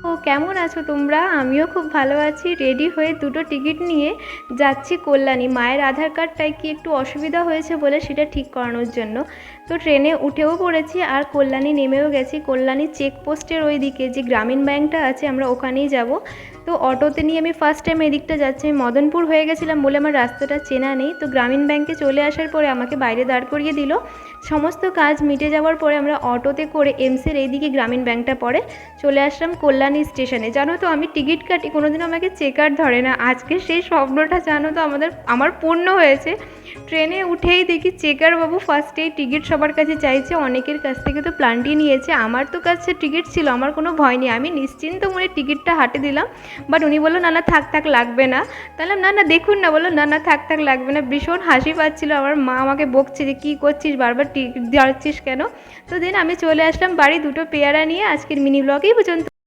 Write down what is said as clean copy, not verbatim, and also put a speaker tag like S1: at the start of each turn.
S1: ও কেমন আছো তোমরা? আমিও খুব ভালো আছি। রেডি হয়ে দুটো টিকিট নিয়ে যাচ্ছি কল্যাণী। মায়ের আধার কার্ডটায় কি একটু অসুবিধা হয়েছে বলে সেটা ঠিক করানোর জন্য। তো ট্রেনে উঠেও পড়েছি আর কল্যাণী নেমেও গেছি। কল্যাণী চেকপোস্টের ওই দিকে যে গ্রামীণ ব্যাংকটা আছে আমরা ওখানেই যাব। তো অটোতে নিয়ে আমি ফার্স্ট টাইম এদিকটা যাচ্ছি। আমি মদনপুর হয়ে গেছিলাম বলে আমার রাস্তাটা চেনা নেই। তো গ্রামীণ ব্যাংকে চলে আসার পরে আমাকে বাইরে দাঁড় করিয়ে দিল। সমস্ত কাজ মিটে যাওয়ার পরে আমরা অটোতে করে এমসের এইদিকে গ্রামীণ ব্যাংকটা পড়ে চলে আসলাম কল্যাণী স্টেশনে। জানো তো আমি টিকিট কাটি কোনোদিনও আমাকে চেকার ধরে না, আজকে সেই স্বপ্নটা জানো তো আমার পূর্ণ হয়েছে। ট্রেনে উঠেই দেখি চেকার বাবু ফার্স্টেই টিকিট সবার কাছে চাইছে, অনেকের কাছ থেকে তো প্লান্টি নিয়েছে। আমার তো কাছে টিকিট ছিল, আমার কোনো ভয় নেই, আমি নিশ্চিন্ত মনে টিকিটটা হাতে দিলাম। বাট উনি বললো না না থাক থাক লাগবে না। তাহলে না না দেখুন না, বললো না না থাক থাক লাগবে না। ভীষণ হাসি পাচ্ছিলো, আমার মা আমাকে বকছে যে কী করছিস, বারবার টিকিট দিচ্ছিস কেন। তো দেন আমি চলে আসলাম বাড়ি দুটো পেয়ারা নিয়ে। আজকের মিনি ব্লগেই পর্যন্ত।